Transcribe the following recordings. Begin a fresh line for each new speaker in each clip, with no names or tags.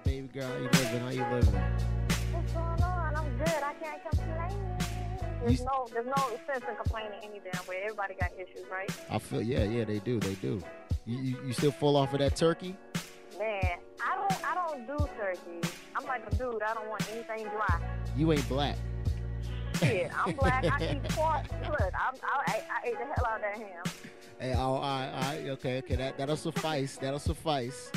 baby girl? How you living? How you living?
What's going on? I'm good. I can't complain. There's no sense in complaining any damn way. Everybody got issues, right?
I feel, yeah, they do. You still full off of that turkey?
Man, I don't do turkey. I'm like a dude. I don't want anything dry.
You ain't black.
Shit, I'm black. I eat pork. Look, I ate the hell out of that ham.
Hey, all right, okay, that'll suffice. That'll suffice.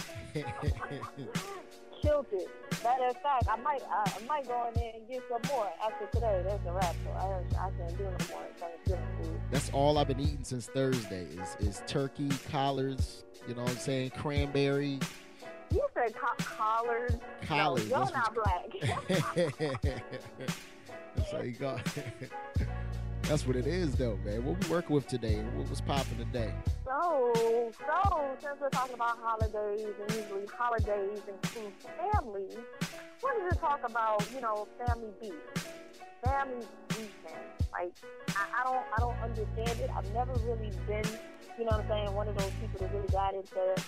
Killed it. Matter of fact, I might go in there and get some more after today. That's a wrap. So I can't do no more Thanksgiving food.
That's all I've been eating since Thursday is turkey, collards. You know what I'm saying? Cranberry.
You said collards.
Collards.
No, you're not black.
That's how you got. That's what it is, though, man. What we working with today? What was popping today?
So since we're talking about holidays, and usually holidays include family, wanted to talk about, family beef. Family beefing. Like, I don't understand it. I've never really been, one of those people that really got into it.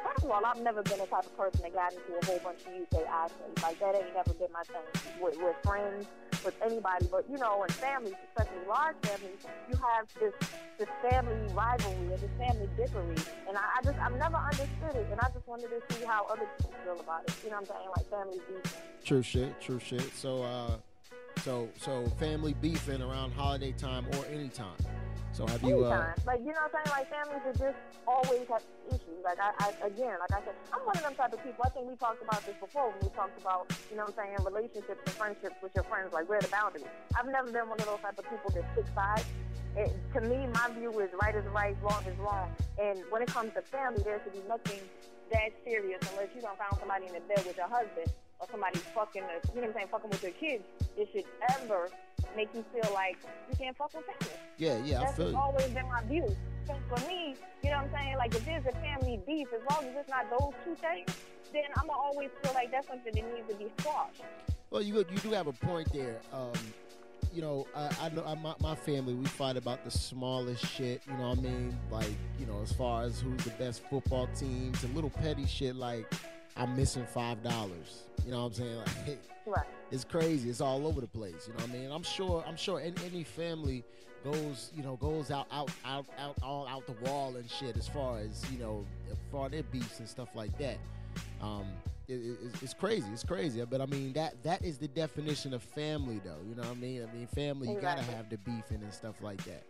First of all, I've never been the type of person that got into a whole bunch of you say, I say. Like, that ain't never been my thing with friends, with anybody. But, in families, especially large families, you have this family rivalry or this family dickery. And I've never understood it. And I just wanted to see how other people feel about it. You know what I'm saying? Like, family beef.
True shit. So family beefing around holiday time or any time. So have you
like, you know what I'm saying? Like, families that just always have issues. Like I said, I'm one of them type of people. I think we talked about this before when we talked about, relationships and friendships with your friends, like where the boundaries. I've never been one of those type of people that pick sides. To me, my view is right is right, wrong is wrong. And when it comes to family, there should be nothing that serious unless you don't found somebody in the bed with your husband or somebody fucking with your kids. It should ever make you feel like you can't fuck with family.
Yeah, I feel you.
That's always been my view. So for me, you know what I'm saying? Like, if there's a family beef, as long as it's not those two things, then I'm going to always feel like that's something that needs to be squashed.
Well, you do have a point there. I know my family, we fight about the smallest shit, you know what I mean? Like, as far as who's the best football teams and little petty shit like I'm missing $5. You know what I'm saying? Like,
right.
It's crazy. It's all over the place. You know what I mean? I'm sure any family goes out all out the wall and shit as far as, for their beefs and stuff like that. It's crazy. It's crazy. But I mean, that is the definition of family, though. You know what I mean? I mean, family, you gotta have the beefing and stuff like that.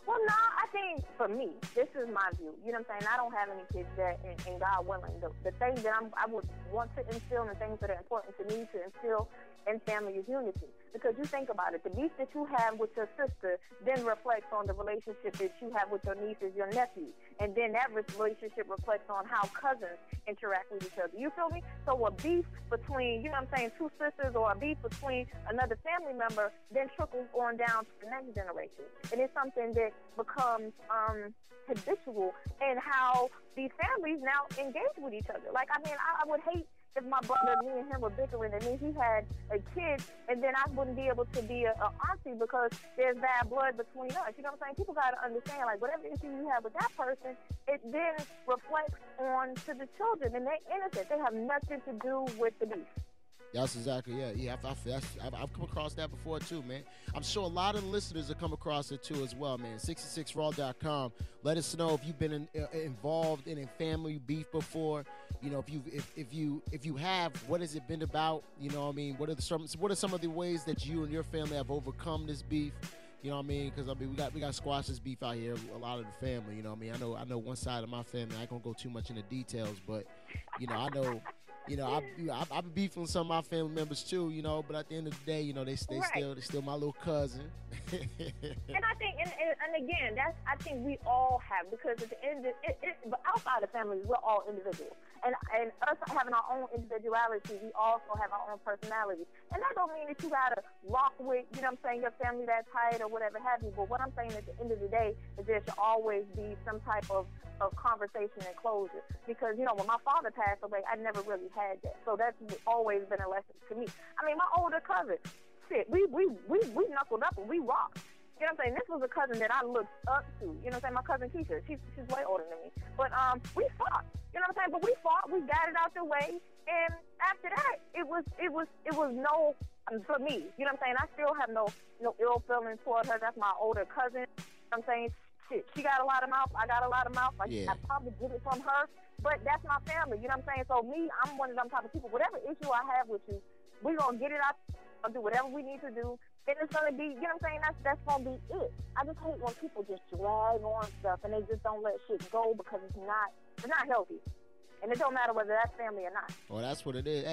Well, no, I think for me, this is my view. You know what I'm saying? I don't have any kids yet, and God willing, the thing that I would want to instill and the things that are important to me to instill in family is unity. Because you think about it, the beef that you have with your sister then reflects on the relationship that you have with your nieces, your nephews. And then that relationship reflects on how cousins interact with each other. You feel me? So a beef between, two sisters or a beef between another family member then trickles on down to the next generation. And it's something that becomes habitual in how these families now engage with each other. Like, I mean, I would hate if my brother, me and him were bickering, and then he had a kid, and then I wouldn't be able to be a auntie because there's bad blood between us. You know what I'm saying? People got to understand, like, whatever issue you have with that person, it then reflects on to the children, and they're innocent. They have nothing to do with the beef.
That's exactly, yeah. I've come across that before, too, man. I'm sure a lot of the listeners have come across it, too, as well, man. 66raw.com. Let us know if you've been involved in a family beef before. If you have, what has it been about? You know what I mean? What are some of the ways that you and your family have overcome this beef? You know what I mean? Because, we got squash this beef out here, a lot of the family, you know what I mean? I know one side of my family. I ain't going to go too much into details, but, I know... I've been beefing with some of my family members too, but at the end of the day, they still my little cousin.
And I think, and again, I think we all have, because at the end of but outside of families, we're all individuals. And us having our own individuality, we also have our own personality. And that don't mean that you gotta rock with, your family that tight or whatever have you. But what I'm saying at the end of the day is there should always be some type of conversation and closure. Because, when my father passed away, I never really had that. So that's always been a lesson to me. I mean, my older cousin, shit, we knuckled up and we rocked. You know what I'm saying? This was a cousin that I looked up to. You know what I'm saying? My cousin Keisha, she's way older than me. But we fought. You know what I'm saying? But we fought, we got it out the way, and after that, it was no, for me, you know what I'm saying? I still have no ill feelings toward her. That's my older cousin. You know what I'm saying? Shit, she got a lot of mouth, I got a lot of mouth. I probably get it from her, but that's my family. You know what I'm saying? So me, I'm one of them type of people. Whatever issue I have with you, we're going to get it out. I'll do whatever we need to do. And it's going to be, you know what I'm saying? That's going to be it. I just hate when people just drag on stuff and they just don't let shit go because it's not healthy. And it don't matter whether that's family or not.
Well, that's what it is.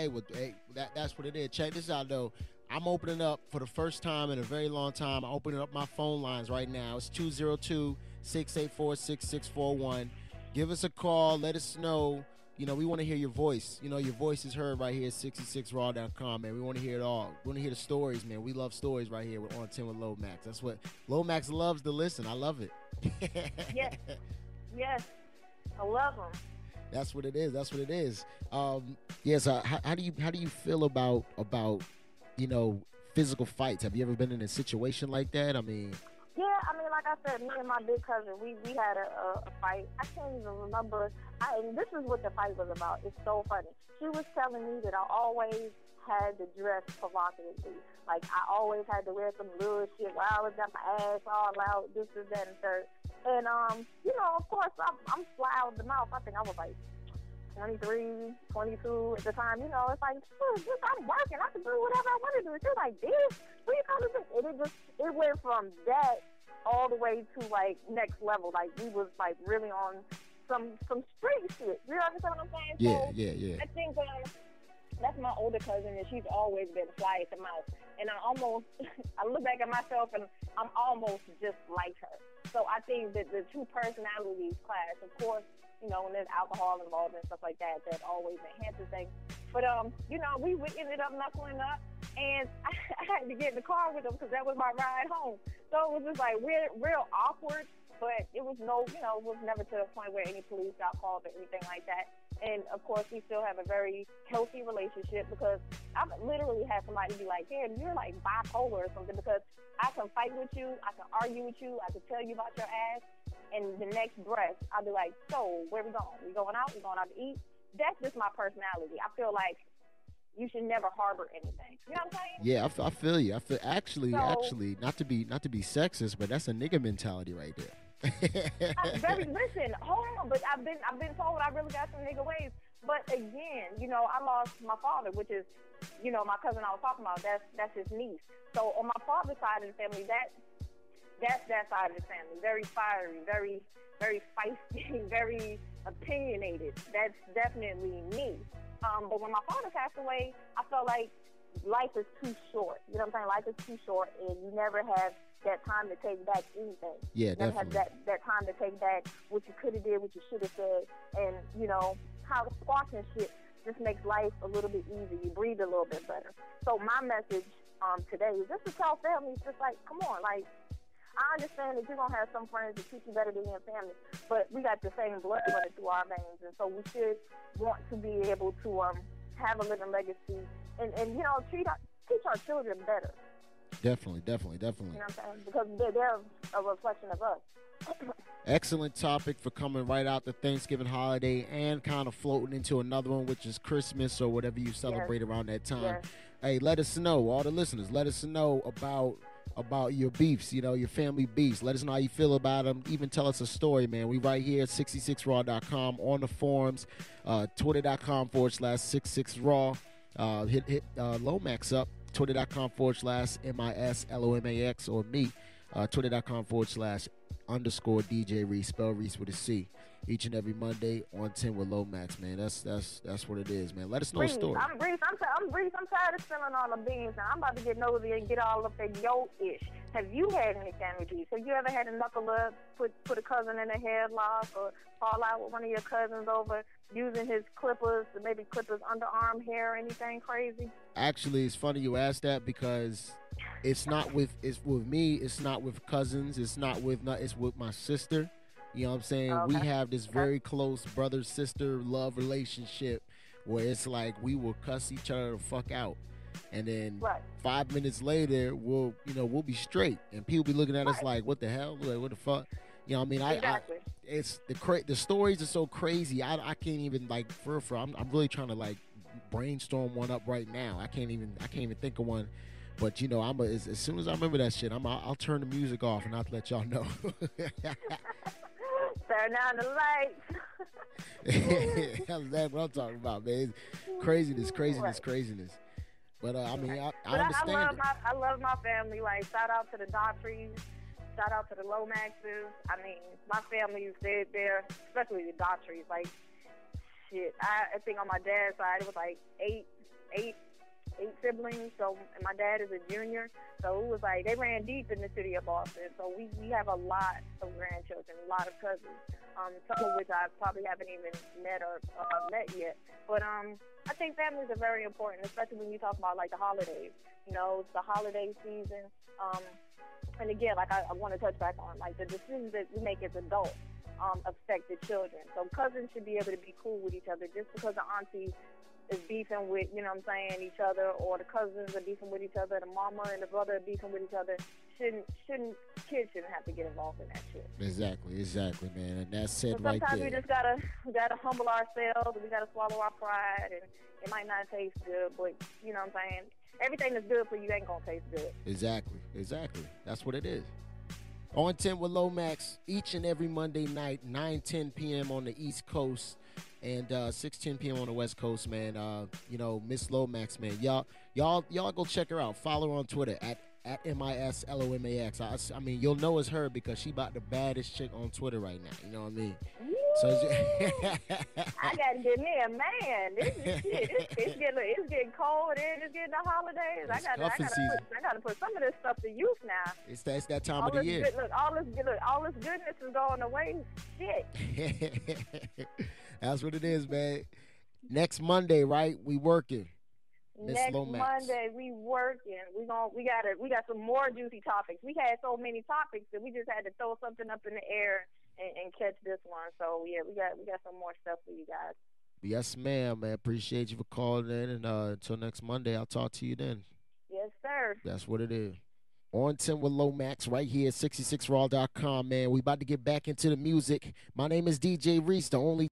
That's what it is. Check this out, though. I'm opening up for the first time in a very long time. I'm opening up my phone lines right now. It's 202-684-6641. Give us a call. Let us know. You know, we want to hear your voice. You know, your voice is heard right here at 66raw.com, man. We want to hear it all. We want to hear the stories, man. We love stories right here on 10 with Lomax. That's what Lomax loves to listen. I love it.
Yes. I love them.
That's what it is. That's what it is. How do you feel about you know, physical fights? Have you ever been in a situation like that? I mean,
like I said, me and my big cousin, we had a fight. I can't even remember. And this is what the fight was about. It's so funny. She was telling me that I always had to dress provocatively. Like, I always had to wear some little shit while I was got my ass all out, this, that, and third. And, you know, of course, I'm fly out the mouth. I think I was like 23, 22 at the time. You know, it's like, I'm working. I can do whatever I want to do. She was like, this? What you calling this? And it went from that all the way to, like, next level. Like, we was, like, really on some street shit. You know what I'm saying?
Yeah.
I think that's my older cousin, and she's always been fly at the mouth. And I look back at myself, and I'm almost just like her. So I think that the two personalities clash. Of course, you know, when there's alcohol involved and stuff like that, that always enhances things. But, you know, we ended up knuckling up, and I had to get in the car with him because that was my ride home. So it was just like real awkward, but it was it was never to the point where any police got called or anything like that. And, of course, we still have a very healthy relationship because I've literally had somebody be like, damn, you're like bipolar or something, because I can fight with you, I can argue with you, I can tell you about your ass, and the next breath, I'll be like, so, where we going? We going out? We going out to eat? That's just my personality. I feel like you should never harbor anything. You know what I'm saying?
Yeah, I feel you. I feel actually, not to be sexist, but that's a nigga mentality right there.
Listen, hold on, but I've been told I really got some nigga ways. But again, you know, I lost my father, which is, you know, my cousin I was talking about. That's his niece. So on my father's side of the family, that's that side of the family. Very fiery, very very feisty, very opinionated. That's definitely me. But when my father passed away, I felt like life is too short. You know what I'm saying? Life is too short, and you never have that time to take back anything.
Yeah,
you never
definitely.
have that time to take back what you could have did, what you should have said, and, you know, how squashing shit just makes life a little bit easier. You breathe a little bit better. So my message today is just to tell families, just like, come on, like, I understand that you're going to have some friends that treat you better than your family, but we got the same blood running through our veins, and so we should want to be able to have a living legacy and you know, teach our children better.
Definitely.
You know what I'm saying? Because they're a reflection of us.
Excellent topic for coming right out the Thanksgiving holiday and kind of floating into another one, which is Christmas or whatever you celebrate around that time.
Yes.
Hey, let us know, all the listeners, let us know about your beefs, you know, your family beefs. Let us know how you feel about them. Even tell us a story, man. We right here at 66raw.com, on the forums, twitter.com/66raw. Hit Lomax up, twitter.com/MISLOMAX, or me, twitter.com/_DJ Reese, spell Reese with a C. Each and every Monday on 10 with Lomax, man. That's what it is, man. Let us know a story.
I'm Reese. I'm tired of spilling all the beans now. I'm about to get nosy and get all up in your ish. Have you had any family beefs? Have you ever had a knuckle up, put a cousin in a headlock, or fall out with one of your cousins over using his clippers, or maybe clip his underarm hair or anything crazy?
Actually, it's funny you asked that because it's with me. It's not with cousins. It's with my sister. You know what I'm saying?
Okay.
We have this very close brother-sister love relationship where it's like we will cuss each other the fuck out. And then 5 minutes later, we'll be straight. And people be looking at us like, what the hell? Like, what the fuck? You know what I mean?
Exactly.
It's the stories are so crazy. I can't even like for I'm really trying to like brainstorm one up right now. I can't even think of one. But you know, as soon as I remember that shit, I'll turn the music off and I'll let y'all know.
Turn down the lights.
That's what I'm talking about, man. It's craziness, craziness,
Right.
craziness. But I mean,
Right.
I
But
understand it.
I love my family. Like shout out to the Daughtries, shout out to the Lomaxes. I mean, my family they're especially the Daughtries. Like shit, I think on my dad's side it was like eight eight siblings. So and my dad is a junior. So it was like they ran deep in the city of Boston. So we have a lot of grandchildren, a lot of cousins. Some of which I probably haven't even met yet. But I think families are very important, especially when you talk about like the holidays. You know, it's the holiday season. Um, and again, like I want to touch back on like the decisions that we make as adults affect the children. So cousins should be able to be cool with each other just because the auntie is beefing with, you know what I'm saying, each other, or the cousins are beefing with each other, the mama and the brother are beefing with each other. Kids shouldn't have to get involved in that shit.
Exactly, man. And that's
So
it right
sometimes
there.
we gotta humble ourselves. We gotta swallow our pride, and it might not taste good, but you know what I'm saying. Everything that's good for you ain't gonna taste good.
Exactly. That's what it is. On 10 with Lomax each and every Monday night, 9:10 p.m. on the East Coast and 6:10 p.m. on the West Coast, man. You know, Miss Lomax, man. Y'all go check her out. Follow her on Twitter at MISLOMAX. I mean, you'll know it's her because she about the baddest chick on Twitter right now. You know what I mean? So
I gotta get me a man. This is shit. It's getting cold and it's getting the holidays.
It's cuffing season.
I gotta put some of this stuff to use now.
It's that time
All
of the
this
year.
all this goodness is going away. Shit.
That's what it is, man. Next Monday, right? We working. Miss
Next
Lomax.
Monday we working. We got some more juicy topics. We had so many topics that we just had to throw something up in the air and catch this one. So yeah, we got some more stuff for you guys.
Yes, ma'am, man. Appreciate you for calling in. And until next Monday, I'll talk to you then.
Yes, sir.
That's what it is. On 10 with Lomax right here at 66raw.com, man. We about to get back into the music. My name is DJ Reese, the only